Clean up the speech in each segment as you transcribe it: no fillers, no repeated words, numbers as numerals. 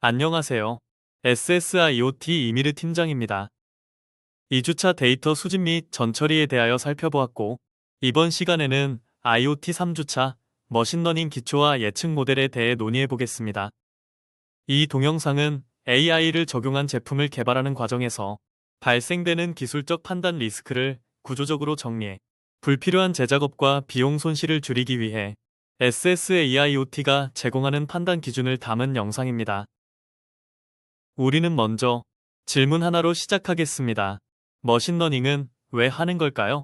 안녕하세요. SSIoT 이미르 팀장입니다. 2주차 데이터 수집 및 전처리에 대하여 살펴보았고, 이번 시간에는 IoT 3주차 머신러닝 기초와 예측 모델에 대해 논의해 보겠습니다. 이 동영상은 AI를 적용한 제품을 개발하는 과정에서 발생되는 기술적 판단 리스크를 구조적으로 정리해 불필요한 제작업과 비용 손실을 줄이기 위해 SSAIoT가 제공하는 판단 기준을 담은 영상입니다. 우리는 먼저 질문 하나로 시작하겠습니다. 머신러닝은 왜 하는 걸까요?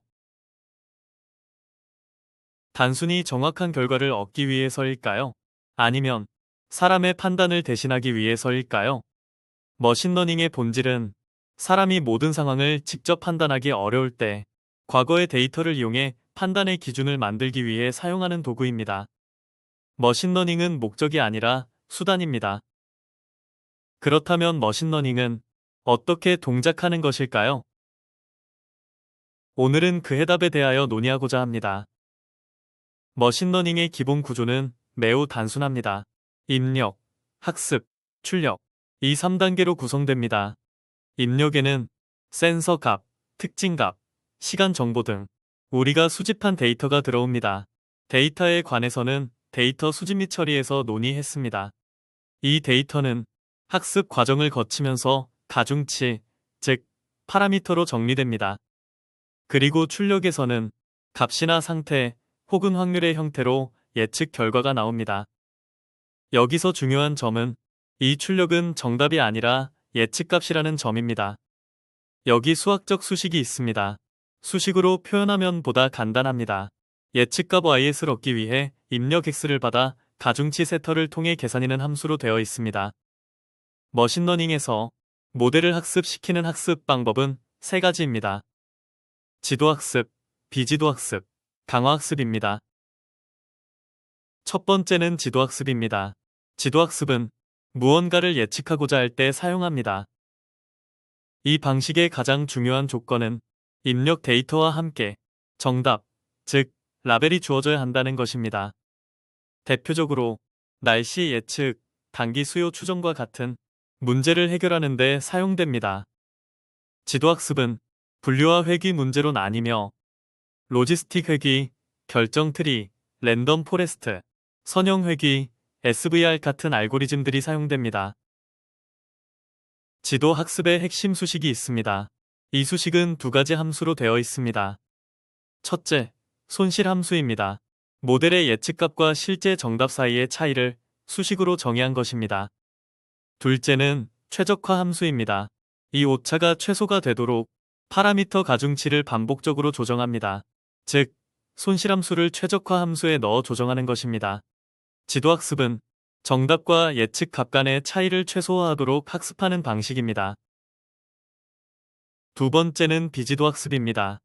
단순히 정확한 결과를 얻기 위해서일까요? 아니면 사람의 판단을 대신하기 위해서일까요? 머신러닝의 본질은 사람이 모든 상황을 직접 판단하기 어려울 때 과거의 데이터를 이용해 판단의 기준을 만들기 위해 사용하는 도구입니다. 머신러닝은 목적이 아니라 수단입니다. 그렇다면 머신러닝은 어떻게 동작하는 것일까요? 오늘은 그 해답에 대하여 논의하고자 합니다. 머신러닝의 기본 구조는 매우 단순합니다. 입력, 학습, 출력 이 3단계로 구성됩니다. 입력에는 센서 값, 특징 값, 시간 정보 등 우리가 수집한 데이터가 들어옵니다. 데이터에 관해서는 데이터 수집 및 처리에서 논의했습니다. 이 데이터는 학습 과정을 거치면서 가중치, 즉 파라미터로 정리됩니다. 그리고 출력에서는 값이나 상태 혹은 확률의 형태로 예측 결과가 나옵니다. 여기서 중요한 점은 이 출력은 정답이 아니라 예측값이라는 점입니다. 여기 수학적 수식이 있습니다. 수식으로 표현하면 보다 간단합니다. 예측값 ys를 얻기 위해 입력 x를 받아 가중치 세터를 통해 계산하는 함수로 되어 있습니다. 머신러닝에서 모델을 학습시키는 학습 방법은 세 가지입니다. 지도학습, 비지도학습, 강화학습입니다. 첫 번째는 지도학습입니다. 지도학습은 무언가를 예측하고자 할 때 사용합니다. 이 방식의 가장 중요한 조건은 입력 데이터와 함께 정답, 즉 라벨이 주어져야 한다는 것입니다. 대표적으로 날씨 예측, 단기 수요 추정과 같은 문제를 해결하는 데 사용됩니다. 지도학습은 분류와 회귀 문제로 나뉘며 로지스틱 회귀, 결정 트리, 랜덤 포레스트, 선형 회귀, SVR 같은 알고리즘들이 사용됩니다. 지도 학습의 핵심 수식이 있습니다. 이 수식은 두 가지 함수로 되어 있습니다. 첫째, 손실 함수입니다. 모델의 예측값과 실제 정답 사이의 차이를 수식으로 정의한 것입니다. 둘째는 최적화 함수입니다. 이 오차가 최소가 되도록 파라미터 가중치를 반복적으로 조정합니다. 즉, 손실함수를 최적화 함수에 넣어 조정하는 것입니다. 지도학습은 정답과 예측 값 간의 차이를 최소화하도록 학습하는 방식입니다. 두 번째는 비지도학습입니다.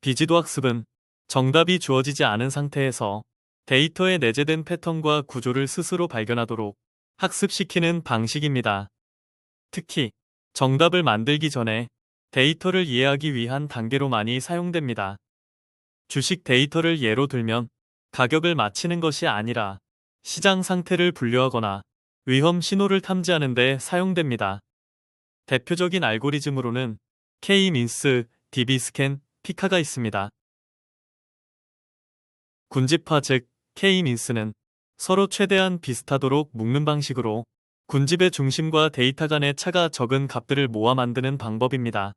비지도학습은 정답이 주어지지 않은 상태에서 데이터에 내재된 패턴과 구조를 스스로 발견하도록 학습시키는 방식입니다. 특히 정답을 만들기 전에 데이터를 이해하기 위한 단계로 많이 사용됩니다. 주식 데이터를 예로 들면 가격을 맞히는 것이 아니라 시장 상태를 분류하거나 위험 신호를 탐지하는 데 사용됩니다. 대표적인 알고리즘으로는 K-민스, DB스캔, 피카가 있습니다. 군집화 즉 K-민스는 서로 최대한 비슷하도록 묶는 방식으로 군집의 중심과 데이터 간의 차가 적은 값들을 모아 만드는 방법입니다.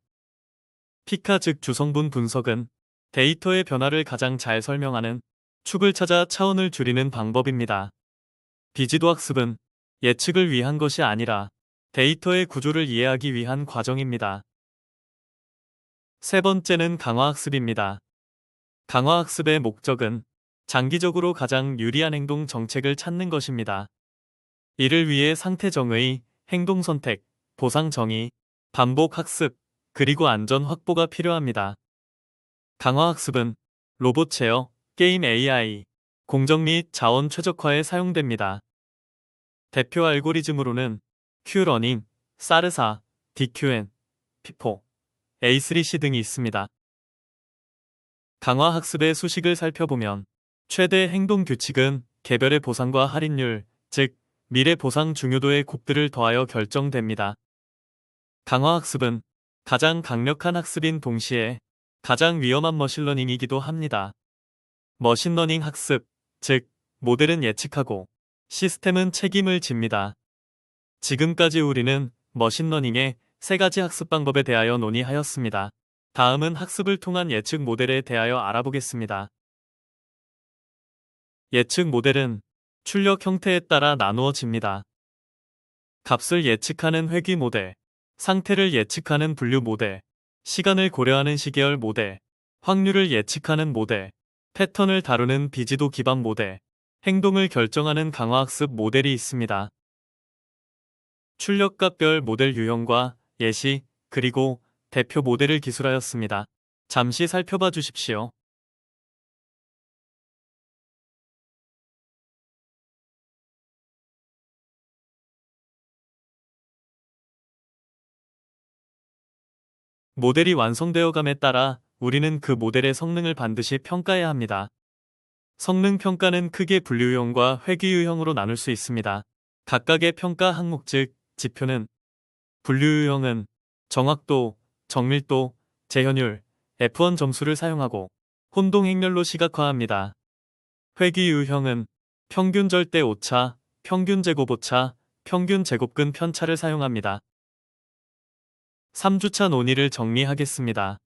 피카 즉 주성분 분석은 데이터의 변화를 가장 잘 설명하는 축을 찾아 차원을 줄이는 방법입니다. 비지도 학습은 예측을 위한 것이 아니라 데이터의 구조를 이해하기 위한 과정입니다. 세 번째는 강화학습입니다. 강화학습의 목적은 장기적으로 가장 유리한 행동 정책을 찾는 것입니다. 이를 위해 상태 정의, 행동 선택, 보상 정의, 반복 학습, 그리고 안전 확보가 필요합니다. 강화학습은 로봇 제어, 게임 AI, 공정 및 자원 최적화에 사용됩니다. 대표 알고리즘으로는 Q러닝, 사르사, DQN, P4, A3C 등이 있습니다. 강화학습의 수식을 살펴보면 최대 행동 규칙은 개별의 보상과 할인율, 즉 미래 보상 중요도의 곱들을 더하여 결정됩니다. 강화학습은 가장 강력한 학습인 동시에 가장 위험한 머신러닝이기도 합니다. 머신러닝 학습, 즉 모델은 예측하고 시스템은 책임을 집니다. 지금까지 우리는 머신러닝의 세 가지 학습 방법에 대하여 논의하였습니다. 다음은 학습을 통한 예측 모델에 대하여 알아보겠습니다. 예측 모델은 출력 형태에 따라 나누어집니다. 값을 예측하는 회귀 모델, 상태를 예측하는 분류 모델, 시간을 고려하는 시계열 모델, 확률을 예측하는 모델, 패턴을 다루는 비지도 기반 모델, 행동을 결정하는 강화학습 모델이 있습니다. 출력값별 모델 유형과 예시, 그리고 대표 모델을 기술하였습니다. 잠시 살펴봐 주십시오. 모델이 완성되어감에 따라 우리는 그 모델의 성능을 반드시 평가해야 합니다. 성능 평가는 크게 분류 유형과 회귀 유형으로 나눌 수 있습니다. 각각의 평가 항목 즉 지표는 분류 유형은 정확도, 정밀도, 재현율, F1 점수를 사용하고 혼동 행렬로 시각화합니다. 회귀 유형은 평균 절대 오차, 평균 제곱 오차, 평균 제곱근 편차를 사용합니다. 3주차 논의를 정리하겠습니다.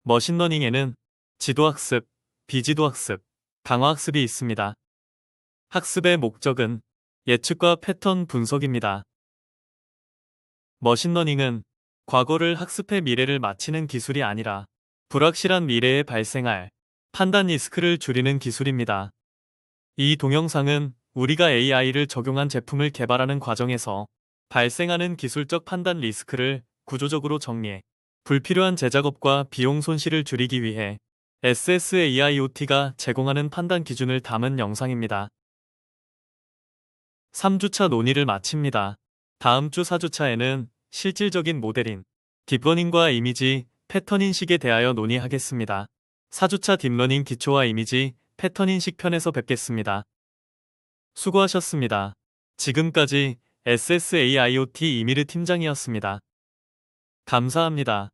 머신러닝에는 지도학습, 비지도학습, 강화학습이 있습니다. 학습의 목적은 예측과 패턴 분석입니다. 머신러닝은 과거를 학습해 미래를 맞히는 기술이 아니라 불확실한 미래에 발생할 판단 리스크를 줄이는 기술입니다. 이 동영상은 우리가 AI를 적용한 제품을 개발하는 과정에서 발생하는 기술적 판단 리스크를 구조적으로 정리해 불필요한 재작업과 비용 손실을 줄이기 위해 SSAIoT가 제공하는 판단 기준을 담은 영상입니다. 3주차 논의를 마칩니다. 다음 주 4주차에는 실질적인 모델인 딥러닝과 이미지, 패턴 인식에 대하여 논의하겠습니다. 4주차 딥러닝 기초와 이미지, 패턴 인식 편에서 뵙겠습니다. 수고하셨습니다. 지금까지 SSAIoT 이미르 팀장이었습니다. 감사합니다.